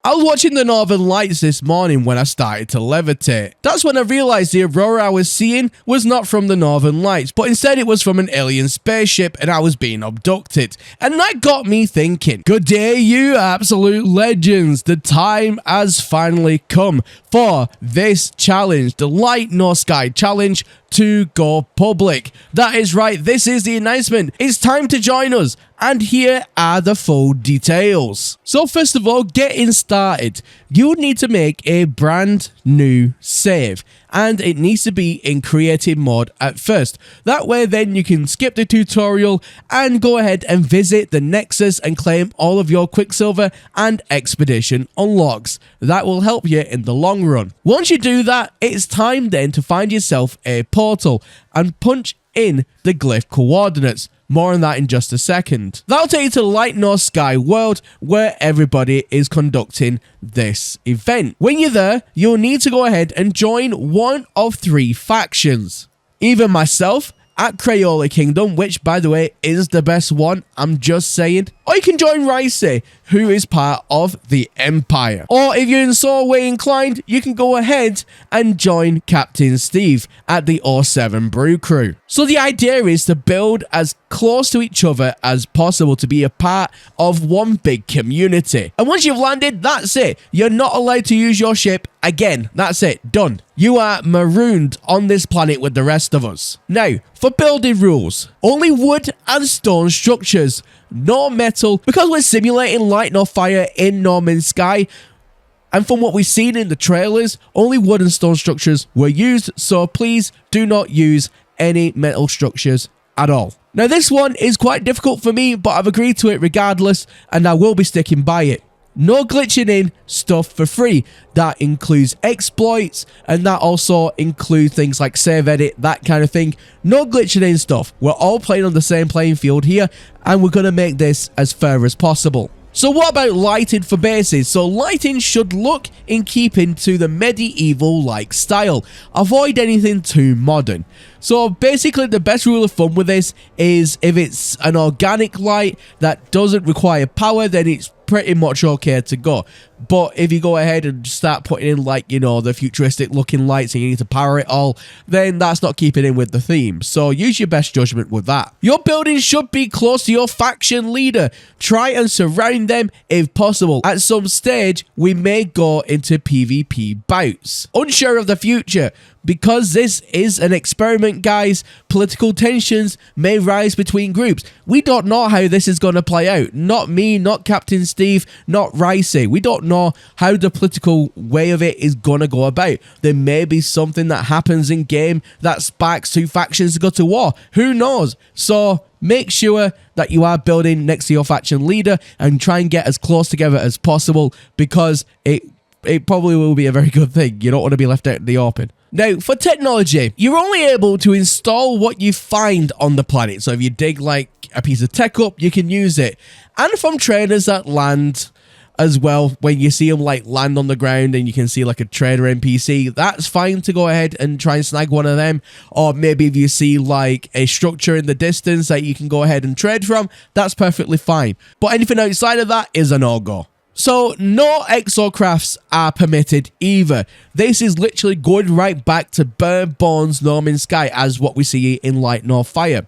I was watching the Northern Lights this morning when I started to levitate. That's when I realized the aurora I was seeing was not from the Northern Lights, but instead it was from an alien spaceship and I was being abducted. And that got me thinking, good day you absolute legends, the time has finally come for this challenge, the Light Nor Sky challenge, to go public. That is right, this is the announcement. It's time to join us, and here are the full details. So first of all, getting started, you would need to make a brand new save, and it needs to be in creative mode at first. That way then you can skip the tutorial and go ahead and visit the Nexus and claim all of your Quicksilver and Expedition unlocks. That will help you in the long run. Once you do that, it's time then to find yourself a portal and punch in the glyph coordinates. More on that in just a second. That'll take you to the Light Nor Sky world where everybody is conducting this event. When you're there, you'll need to go ahead and join one of 3 factions. Either myself at Crayola Kingdom, which by the way is the best one, I'm just saying, or you can join Ricey, who is part of the Empire. Or if you're in so way inclined, you can go ahead and join Captain Steve at the 07 Brew Crew. So the idea is to build as close to each other as possible to be a part of one big community. And once you've landed, that's it. You're not allowed to use your ship again. That's it. Done. You are marooned on this planet with the rest of us. Now, for building rules, only wood and stone structures, no metal, because we're simulating light nor fire in No Man's Sky. And from what we've seen in the trailers, only wood and stone structures were used, so please do not use any metal structures at all. Now this one is quite difficult for me, but I've agreed to it regardless, and I will be sticking by it. No glitching in stuff for free. That includes exploits, and that also includes things like save edit, that kind of thing. No glitching in stuff. We're all playing on the same playing field here, and we're going to make this as fair as possible. So what about lighting for bases? So lighting should look in keeping to the medieval-like style. Avoid anything too modern. So basically the best rule of thumb with this is if it's an organic light that doesn't require power, then it's pretty much okay to go. But if you go ahead and start putting in, like, you know, the futuristic looking lights and you need to power it all, then that's not keeping in with the theme. So use your best judgment with that. Your building should be close to your faction leader. Try and surround them if possible. At some stage, we may go into PvP bouts. Unsure of the future. Because this is an experiment, guys, political tensions may rise between groups. We don't know how this is going to play out. Not me, not Captain Steve, not Ricey. We don't know how the political way of it is going to go about. There may be something that happens in game that sparks 2 factions to go to war. Who knows? So make sure that you are building next to your faction leader and try and get as close together as possible, because it probably will be a very good thing. You don't want to be left out in the open. Now, for technology, you're only able to install what you find on the planet. So if you dig like a piece of tech up, you can use it. And from trainers that land as well, when you see them like land on the ground and you can see like a trainer NPC, that's fine to go ahead and try and snag one of them. Or maybe if you see like a structure in the distance that you can go ahead and trade from, that's perfectly fine. But anything outside of that is a no-go. So no exocrafts are permitted either. This is literally going right back to bare bones No Man's Sky as what we see in Light Nor Fire.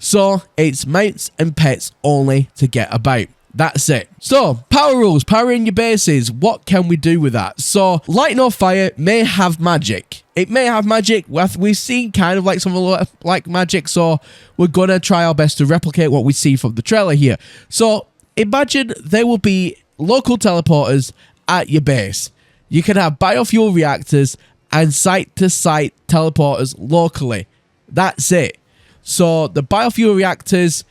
So it's mounts and pets only to get about. That's it. So, power rules, powering your bases. What can we do with that? So, Light Nor Fire may have magic. It may have magic. We've seen kind of like something like magic, so we're going to try our best to replicate what we see from the trailer here. So, imagine there will be local teleporters at your base. You can have biofuel reactors and site-to-site teleporters locally. That's it. So the biofuel reactors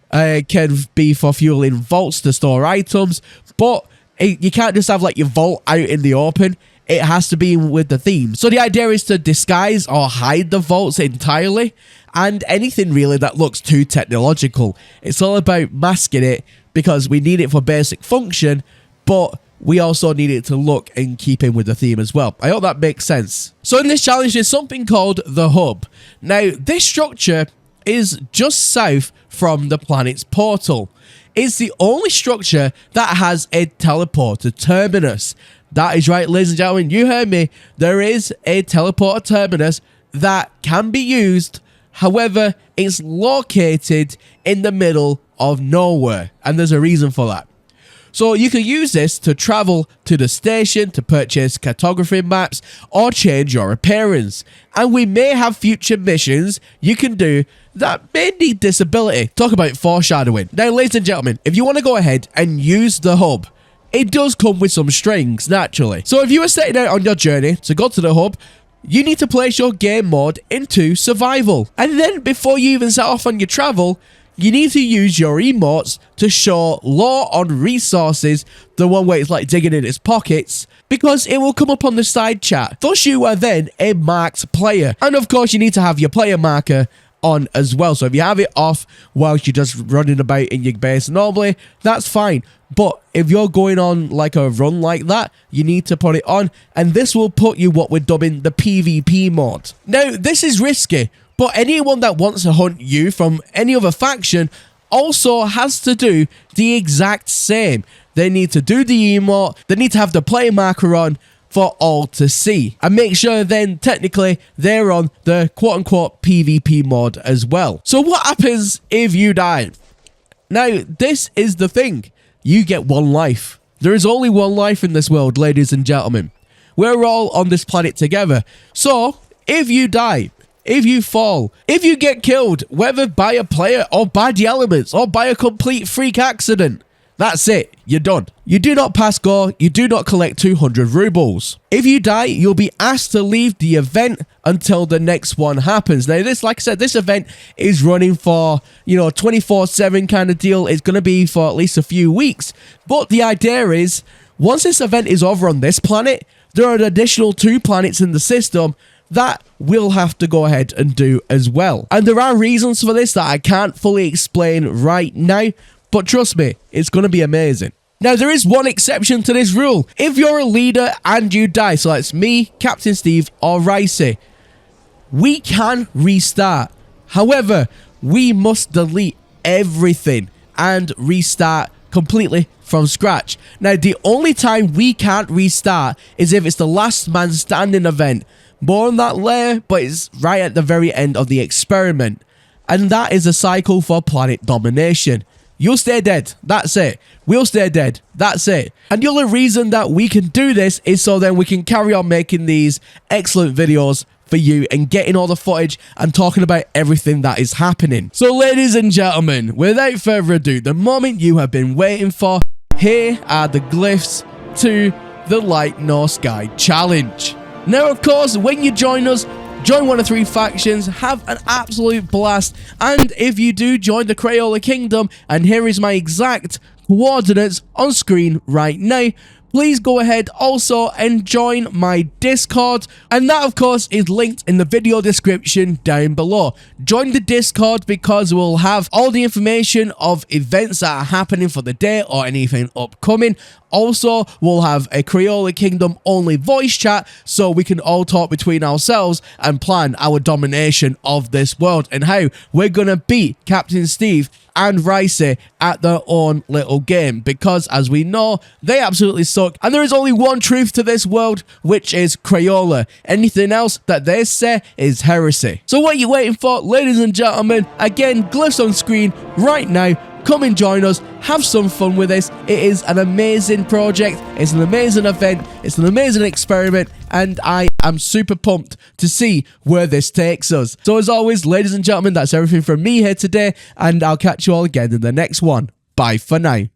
can be for fueling vaults to store items, but you can't just have like your vault out in the open. It has to be with the theme. So the idea is to disguise or hide the vaults entirely, and anything really that looks too technological. It's all about masking it, because we need it for basic function, but we also need it to look and keep in with the theme as well. I hope that makes sense. So in this challenge, there's something called the Hub. Now, this structure is just south from the planet's portal. It's the only structure that has a teleporter terminus. That is right, ladies and gentlemen, you heard me. There is a teleporter terminus that can be used. However, it's located in the middle of nowhere, and there's a reason for that. So you can use this to travel to the station to purchase cartography maps or change your appearance. And we may have future missions you can do that may need this ability. Talk about foreshadowing. Now, ladies and gentlemen, if you want to go ahead and use the hub, it does come with some strings, naturally. So if you are setting out on your journey to go to the hub, you need to place your game mode into survival. And then before you even set off on your travel, you need to use your emotes to show low on resources, the one where it's like digging in its pockets, because it will come up on the side chat. Thus, you are then a marked player. And of course, you need to have your player marker on as well. So if you have it off whilst you're just running about in your base normally, that's fine. But if you're going on like a run like that, you need to put it on, and this will put you what we're dubbing the PvP mode. Now, this is risky, but anyone that wants to hunt you from any other faction also has to do the exact same. They need to do the emote, they need to have the player marker on for all to see, and make sure then technically they're on the quote-unquote PvP mode as well. So what happens if you die? Now, this is the thing. You get one life. There is only one life in this world, ladies and gentlemen. We're all on this planet together. So, if you die, if you fall, if you get killed, whether by a player or by the elements or by a complete freak accident, that's it. You're done. You do not pass go. You do not collect 200 rubles. If you die, you'll be asked to leave the event until the next one happens. Now, this, like I said, this event is running for, 24/7 kind of deal. It's going to be for at least a few weeks. But the idea is, once this event is over on this planet, there are an additional 2 planets in the system that we'll have to go ahead and do as well. And there are reasons for this that I can't fully explain right now, but trust me, it's going to be amazing. Now, there is one exception to this rule. If you're a leader and you die, so that's me, Captain Steve, or Ricey, we can restart. However, we must delete everything and restart completely from scratch. Now, the only time we can't restart is if it's the last man standing event. More on that later, but it's right at the very end of the experiment. And that is a cycle for planet domination. You'll stay dead. That's it. We'll stay dead. That's it. And the only reason that we can do this is so then we can carry on making these excellent videos for you and getting all the footage and talking about everything that is happening. So, ladies and gentlemen, without further ado, the moment you have been waiting for, here are the glyphs to the Light No Sky Challenge. Now, of course, when you join us, join one of 3 factions, have an absolute blast, and if you do join the Crayola Kingdom, and here is my exact coordinates on screen right now, please go ahead also and join my Discord, and that of course is linked in the video description down below. Join the Discord because we'll have all the information of events that are happening for the day or anything upcoming. Also, we'll have a Crayola Kingdom only voice chat so we can all talk between ourselves and plan our domination of this world and how we're gonna beat Captain Steve and Ricey at their own little game, because as we know, they absolutely suck, and there is only one truth to this world, which is Crayola. Anything else that they say is heresy. So what are you waiting for, ladies and gentlemen? Again, glyphs on screen right now. Come and join us, have some fun with this. It is an amazing project, it's an amazing event, it's an amazing experiment, and I am super pumped to see where this takes us. So as always, ladies and gentlemen, that's everything from me here today, and I'll catch you all again in the next one. Bye for now.